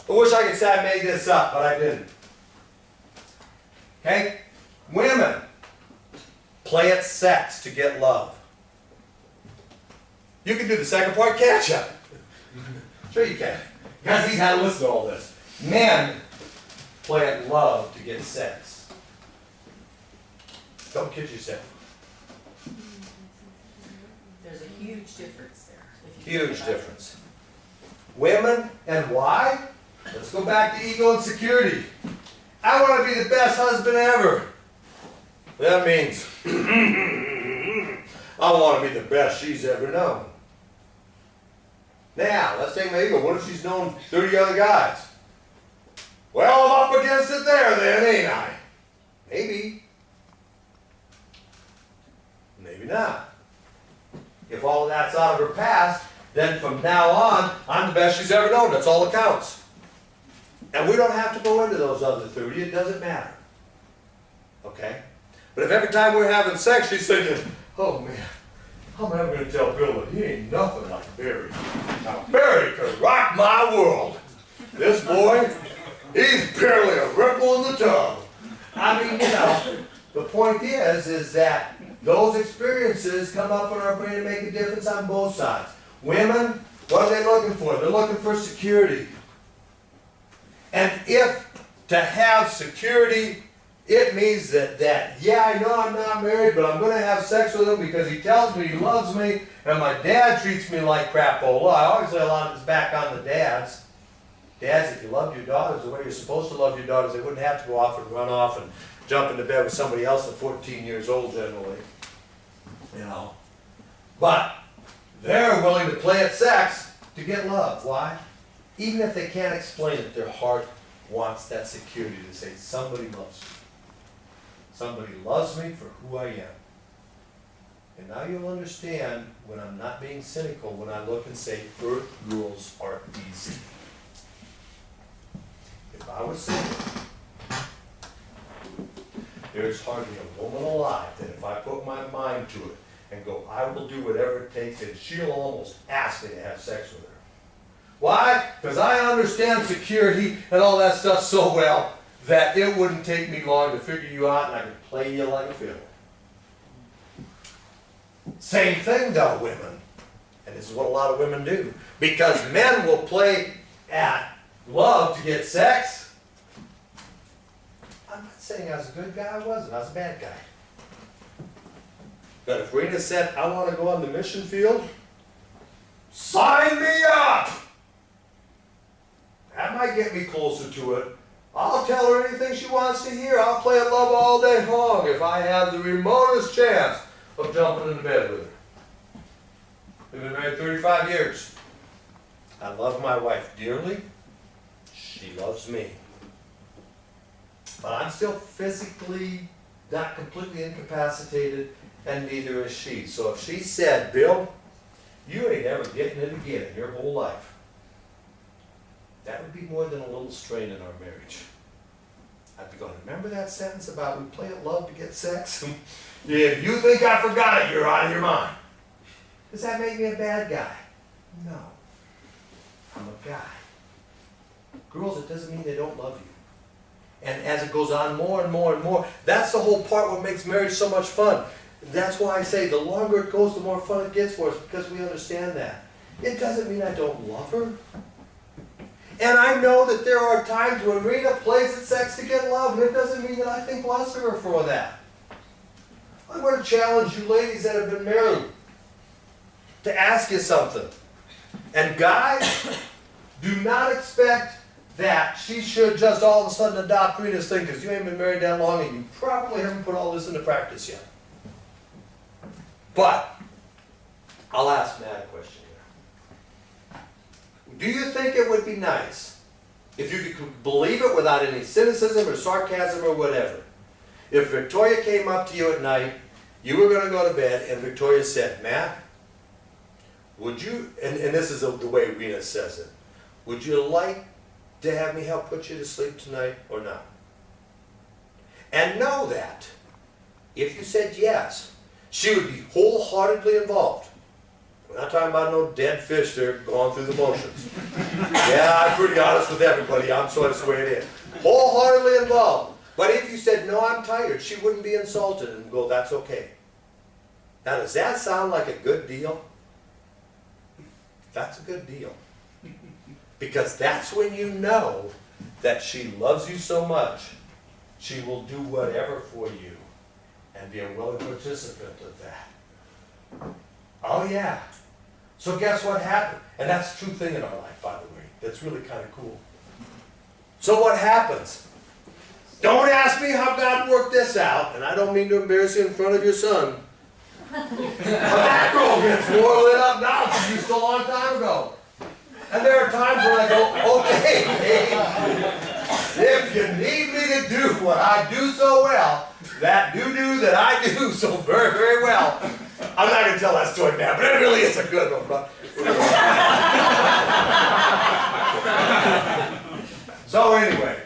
I wish I could say I made this up, but I didn't. Okay? Women play at sex to get love. You can do the second part, can't you? Sure you can. Guys, he's had to listen to all this. Men play at love to get sex. Don't kid yourself. There's a huge difference there. Huge difference. Women, and why? Let's go back to ego and security. I want to be the best husband ever. That means I want to be the best she's ever known. Now, let's take my ego. What if she's known 30 other guys? Well, I'm up against it there then, ain't I? Maybe. Maybe not. If all of that's out of her past, then from now on, I'm the best she's ever known. That's all that counts. And we don't have to go into those other 30. It doesn't matter. Okay? But if every time we're having sex, she's thinking, oh man, I'm never going to tell Bill that he ain't nothing like Barry. Now, Barry could rock my world. This boy, he's barely a ripple in the tub. I mean, you know, the point is that those experiences come up in our brain and make a difference on both sides. Women, what are they looking for? They're looking for security. And if to have security, it means that yeah, I know I'm not married, but I'm going to have sex with him because he tells me he loves me, and my dad treats me like crapola. I always say a lot of this back on the dads. Dads, if you loved your daughters the way you're supposed to love your daughters, they wouldn't have to go off and run off and jump into bed with somebody else at 14 years old generally. You know. But they're willing to play at sex to get love. Why? Even if they can't explain it, their heart wants that security to say, somebody loves me. Somebody loves me for who I am. And now you'll understand when I'm not being cynical, when I look and say, earth rules are easy. If I was single, there's hardly a woman alive that if I put my mind to it and go, I will do whatever it takes, and she'll almost ask me to have sex with her. Why? Because I understand security and all that stuff so well that it wouldn't take me long to figure you out and I could play you like a fiddle. Same thing though, women. And this is what a lot of women do. Because men will play at love to get sex. I'm not saying I was a good guy, I wasn't. I was a bad guy. But if Rena said, I want to go on the mission field, sign me up! That might get me closer to it. I'll tell her anything she wants to hear. I'll play at love all day long if I have the remotest chance of jumping into bed with her. We've been married 35 years. I love my wife dearly. She loves me. But I'm still physically not completely incapacitated, and neither is she. So if she said, Bill, you ain't ever getting it again in your whole life, that would be more than a little strain in our marriage. I'd be going, remember that sentence about we play at love to get sex? If you think I forgot it, you're out of your mind. Does that make me a bad guy? No. I'm a guy. Girls, it doesn't mean they don't love you. And as it goes on more and more and more, that's the whole part what makes marriage so much fun. That's why I say the longer it goes, the more fun it gets for us, because we understand that. It doesn't mean I don't love her. And I know that there are times when Rena plays at sex to get love, and it doesn't mean that I think less of her for that. I'm going to challenge you ladies that have been married to ask you something. And guys, do not expect that she should just all of a sudden adopt Rena's thing, because you ain't been married that long and you probably haven't put all this into practice yet. But I'll ask Matt a question here. Do you think it would be nice if you could believe it without any cynicism or sarcasm or whatever? If Victoria came up to you at night, you were going to go to bed, and Victoria said, Matt, would you, and this is the way Rena says it, would you like to have me help put you to sleep tonight or not? And know that if you said yes, she would be wholeheartedly involved. We're not talking about no dead fish that are going through the motions. Yeah, I'm pretty honest with everybody. I'm sorry, that's the way it is. Wholeheartedly involved. But if you said, no, I'm tired, she wouldn't be insulted and go, that's okay. Now, does that sound like a good deal? That's a good deal. Because that's when you know that she loves you so much, she will do whatever for you and be a willing participant of that. Oh yeah. So guess what happened? And that's a true thing in our life, by the way. That's really kind of cool. So what happens? Don't ask me how God worked this out, and I don't mean to embarrass you in front of your son. But that girl gets more lit up now than she used to a long time ago. And there are times when I go, okay, if you need me to do what I do so well, that do that I do so very, very well, I'm not going to tell that story now, but it really is a good one. But so anyway,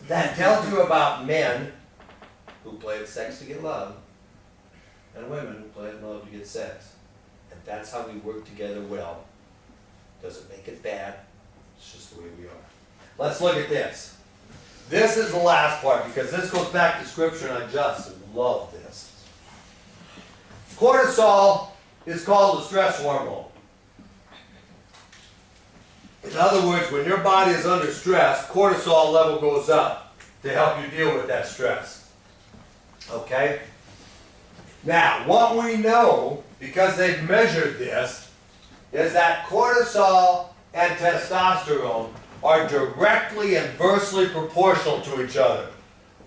that tells you about men who played sex to get love, and women who played love to get sex. And that's how we work together well. Doesn't make it bad, it's just the way we are. Let's look at this. This is the last part, because this goes back to Scripture, and I just love this. Cortisol is called the stress hormone. In other words, when your body is under stress, cortisol level goes up to help you deal with that stress. Okay? Now, what we know, because they've measured this, is that cortisol and testosterone are directly inversely proportional to each other.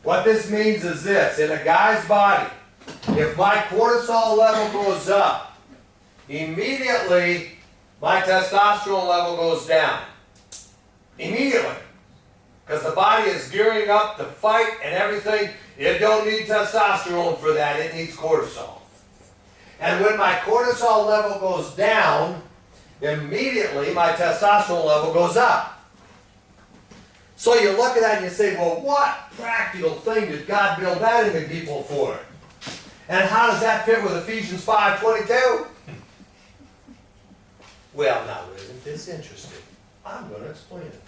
What this means is this: in a guy's body, if my cortisol level goes up, immediately my testosterone level goes down. Immediately. Because the body is gearing up to fight and everything. It don't need testosterone for that, it needs cortisol. And when my cortisol level goes down, immediately my testosterone level goes up. So you look at that and you say, well, what practical thing did God build that into people for? And how does that fit with Ephesians 5:22? Well, now, isn't this interesting? I'm going to explain it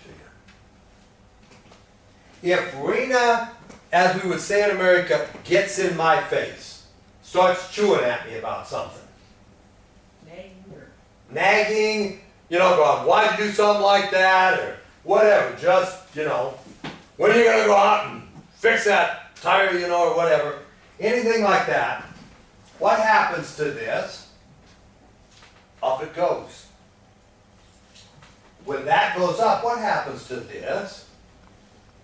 to you. If Rena, as we would say in America, gets in my face, starts chewing at me about something, nagging, going, why'd you do something like that, or whatever, just, when are you going to go out and fix that tire, or whatever, anything like that, what happens to this? Up it goes. When that goes up, what happens to this?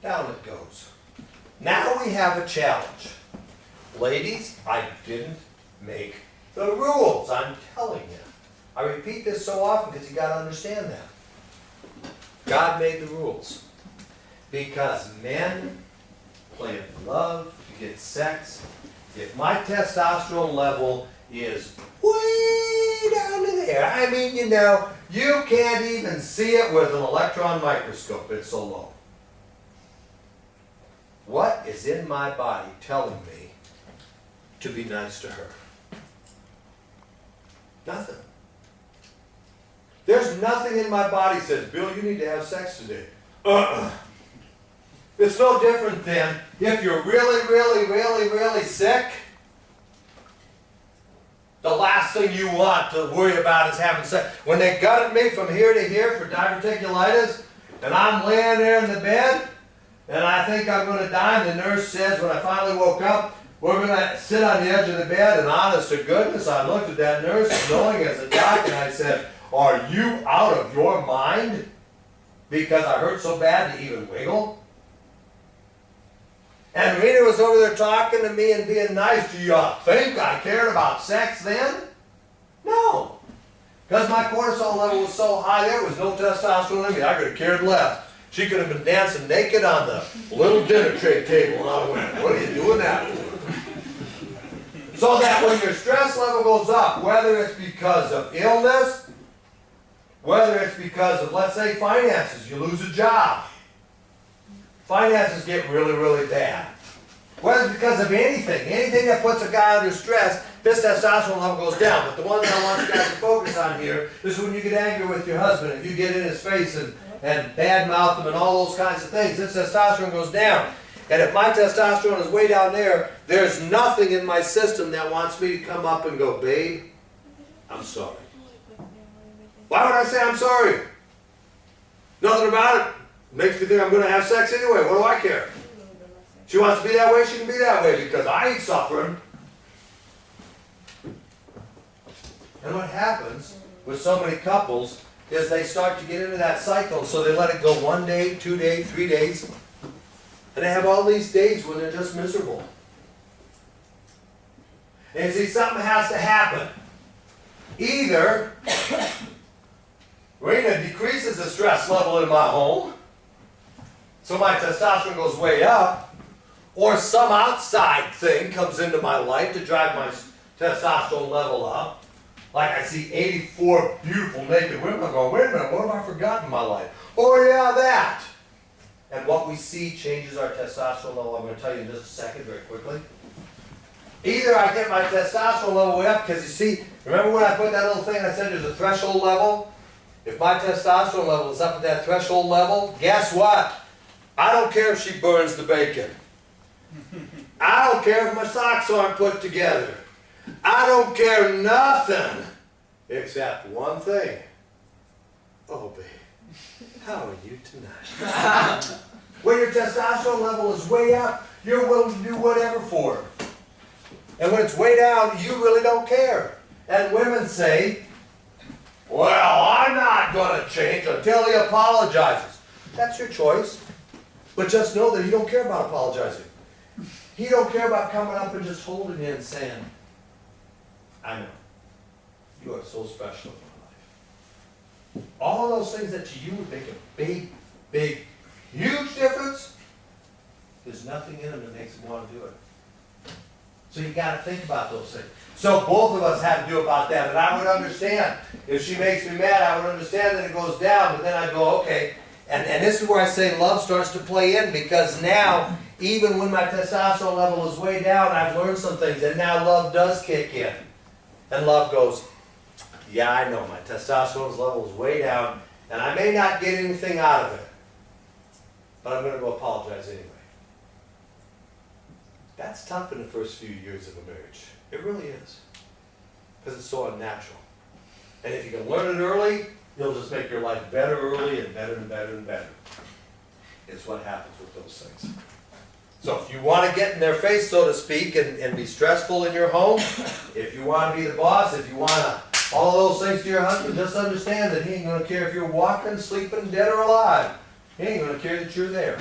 Down it goes. Now we have a challenge. Ladies, I didn't make the rules, I'm telling you. I repeat this so often because you got to understand that. God made the rules. Because men play in love to get sex. If my testosterone level is way down in there, I mean, you can't even see it with an electron microscope, it's so low. What is in my body telling me to be nice to her? Nothing. There's nothing in my body that says, Bill, you need to have sex today. It's no different than if you're really, really, really, really sick, the last thing you want to worry about is having sex. When they gutted me from here to here for diverticulitis, and I'm laying there in the bed, and I think I'm going to die, and the nurse says when I finally woke up, we're going to sit on the edge of the bed, and honest to goodness, I looked at that nurse, knowing as a doc, and I said, are you out of your mind? Because I hurt so bad to even wiggle? And Rena was over there talking to me and being nice. Do you think I cared about sex then? No. Because my cortisol level was so high, there was no testosterone in me. I could have cared less. She could have been dancing naked on the little dinner tray table, and I went, what are you doing that for? So that when your stress level goes up, whether it's because of illness, whether it's because of, let's say, finances, you lose a job. Finances get really, really bad. Whether it's because of anything that puts a guy under stress, his testosterone level goes down. But the one that I want you guys to focus on here is when you get angry with your husband, if you get in his face and badmouth him and all those kinds of things, his testosterone goes down. And if my testosterone is way down there, there's nothing in my system that wants me to come up and go, babe, I'm sorry. Why would I say I'm sorry? Nothing about it. Makes me think I'm going to have sex anyway. What do I care? She wants to be that way, she can be that way because I ain't suffering. And what happens with so many couples is they start to get into that cycle, so they let it go 1 day, 2 days, 3 days, and they have all these days when they're just miserable. And see, something has to happen. Either Rena decreases the stress level in my home, so my testosterone goes way up, or some outside thing comes into my life to drive my testosterone level up. Like I see 84 beautiful naked women, I'm going, wait a minute, what have I forgotten in my life? Oh yeah, that. And what we see changes our testosterone level. I'm going to tell you in just a second, very quickly. Either I get my testosterone level way up, because you see, remember when I put that little thing, I said there's a threshold level? If my testosterone level is up at that threshold level, guess what? I don't care if she burns the bacon. I don't care if my socks aren't put together. I don't care nothing except one thing. Oh, babe, how are you tonight? When your testosterone level is way up, you're willing to do whatever for her. And when it's way down, you really don't care. And women say, well, I'm not going to change until he apologizes. That's your choice. But just know that he don't care about apologizing. He don't care about coming up and just holding you and saying, I know, you are so special in my life. All of those things that to you would make a big, big, huge difference, there's nothing in them that makes them want to do it. So you got to think about those things. So both of us have to do about that. And I would understand, if she makes me mad, I would understand that it goes down, but then I go, okay. And this is where I say love starts to play in, because now, even when my testosterone level is way down, I've learned some things, and now love does kick in. And love goes, yeah, I know, my testosterone level is way down, and I may not get anything out of it, but I'm going to go apologize anyway. That's tough in the first few years of a marriage. It really is. Because it's so unnatural. And if you can learn it early, it'll just make your life better early and better and better and better. It's what happens with those things. So if you want to get in their face, so to speak, and be stressful in your home, if you want to be the boss, if you want to all those things to your husband, just understand that he ain't going to care if you're walking, sleeping, dead or alive. He ain't going to care that you're there.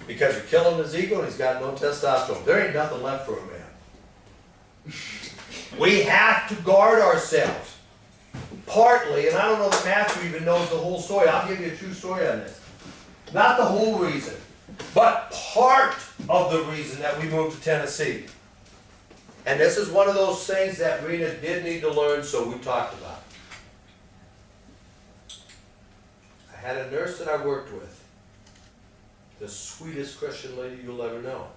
Because you're killing his ego and he's got no testosterone. There ain't nothing left for a man. We have to guard ourselves. Partly, and I don't know that Matthew even knows the whole story. I'll give you a true story on this. Not the whole reason, but part of the reason that we moved to Tennessee. And this is one of those things that Rena did need to learn, so we talked about it. I had a nurse that I worked with. The sweetest Christian lady you'll ever know.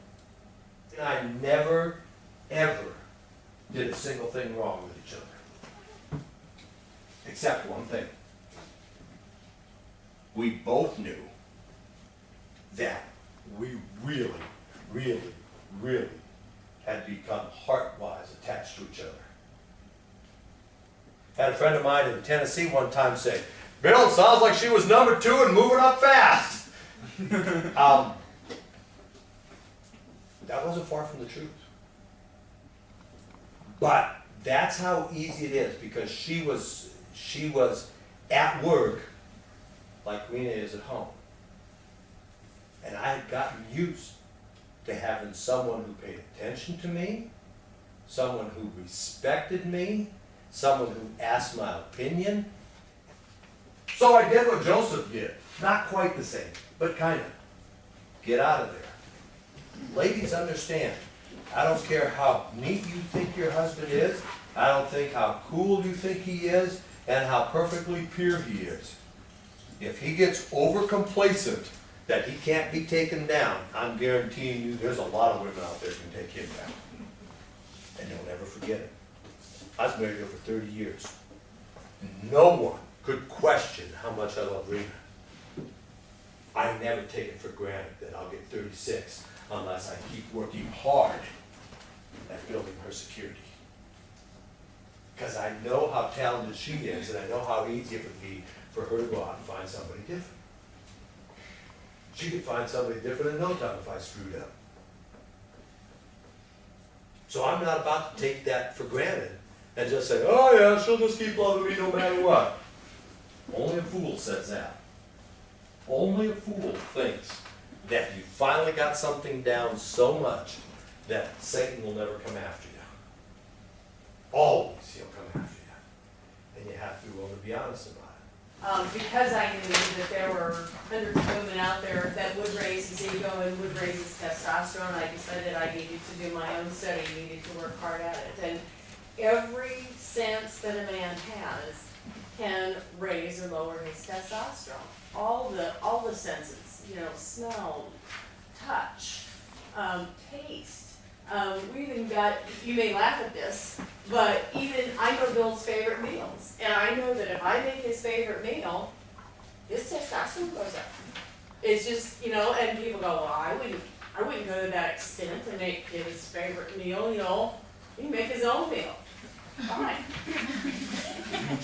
And I never, ever did a single thing wrong with each other. Except one thing. We both knew that we really, really, really had become heart-wise attached to each other. Had a friend of mine in Tennessee one time say, Bill, it sounds like she was number 2 and moving up fast. That wasn't far from the truth. But that's how easy it is, because she was at work like Rena is at home. And I had gotten used to having someone who paid attention to me, someone who respected me, someone who asked my opinion. So I did what Joseph did. Not quite the same, but kind of. Get out of there. Ladies, understand. I don't care how neat you think your husband is. I don't think how cool you think he is, and how perfectly pure he is. If he gets over complacent that he can't be taken down, I'm guaranteeing you there's a lot of women out there who can take him down. And don't ever forget it. I was married to her for 30 years. No one could question how much I love Rena. I never take it for granted that I'll get 36 unless I keep working hard at building her security. Because I know how talented she is, and I know how easy it would be for her to go out and find somebody different. She could find somebody different in no time if I screwed up. So I'm not about to take that for granted and just say, oh yeah, she'll just keep loving me no matter what. Only a fool says that. Only a fool thinks that you finally got something down so much that Satan will never come after you. Always he'll come after you. And you have to be willing to be honest about it. Because I knew that there were hundreds of women out there that would raise his ego and would raise his testosterone, I decided I needed to do my own study, needed to work hard at it. And every sense that a man has can raise or lower his testosterone. All the senses, you know, smell, touch, taste. We even got, you may laugh at this, but even I know Bill's favorite meals. And I know that if I make his favorite meal, his testosterone goes up. It's just, you know, and people go, well, I wouldn't go to that extent to make his favorite meal, you know. He can make his own meal. Fine.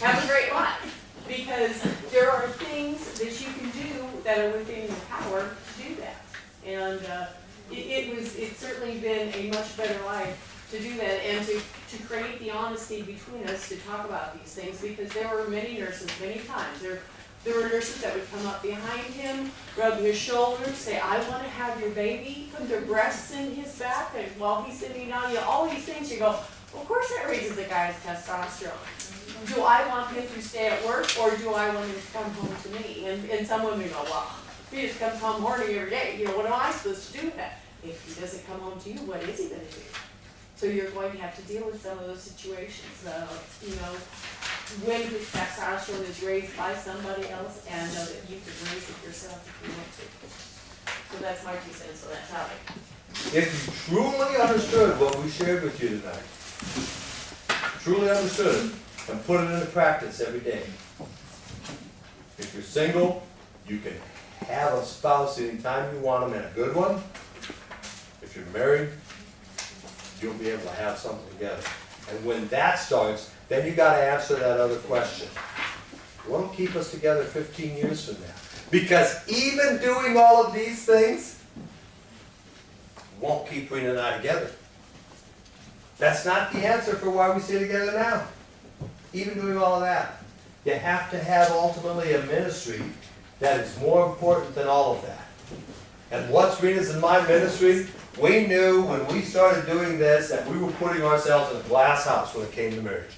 Have a great life. Because there are things that you can do that are within your power to do that. And it's certainly been a much better life to do that and to create the honesty between us to talk about these things, because there were many nurses, many times, there were nurses that would come up behind him, rub his shoulders, say, I want to have your baby, put their breasts in his back, and while he's sitting down, you know, all these things, you go, well, of course that raises the guy's testosterone. Do I want him to stay at work, or do I want him to come home to me? And some women go, well, if he just comes home horny every day, you know, what am I supposed to do with that? If he doesn't come home to you, what is he going to do? So you're going to have to deal with some of those situations, you know, when his testosterone is raised by somebody else, and know that you can raise it yourself if you want to. So that's my 2 cents on that topic. If you truly understood what we shared with you tonight, truly understood it, and put it into practice every day. If you're single, you can have a spouse anytime you want them, and a good one. If you're married, you'll be able to have something together. And when that starts, then you got to answer that other question. What will keep us together 15 years from now? Because even doing all of these things won't keep Rena and I together. That's not the answer for why we stay together now. Even doing all of that. You have to have ultimately a ministry that is more important than all of that. And what's Rena's and my ministry? We knew when we started doing this that we were putting ourselves in a glass house when it came to marriage.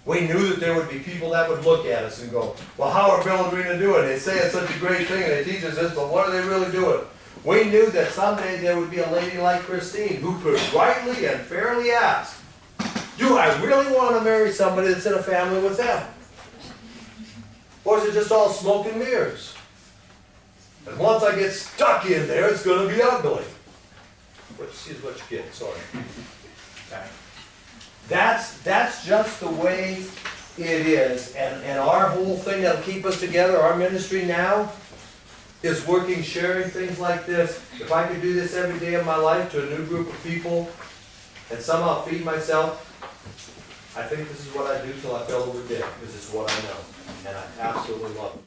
We knew that there would be people that would look at us and go, well, how are Bill and Rena doing? They say it's such a great thing and they teach us this, but what are they really doing? We knew that someday there would be a lady like Christine who could rightly and fairly ask, do I really want to marry somebody that's in a family with them? Or is it just all smoke and mirrors? And once I get stuck in there, it's going to be ugly. What you see is what you get, sorry. Okay. That's just the way it is. And our whole thing that'll keep us together, our ministry now, is working, sharing things like this. If I could do this every day of my life to a new group of people and somehow feed myself, I think this is what I do till I feel over dead, because it's what I know. And I absolutely love it.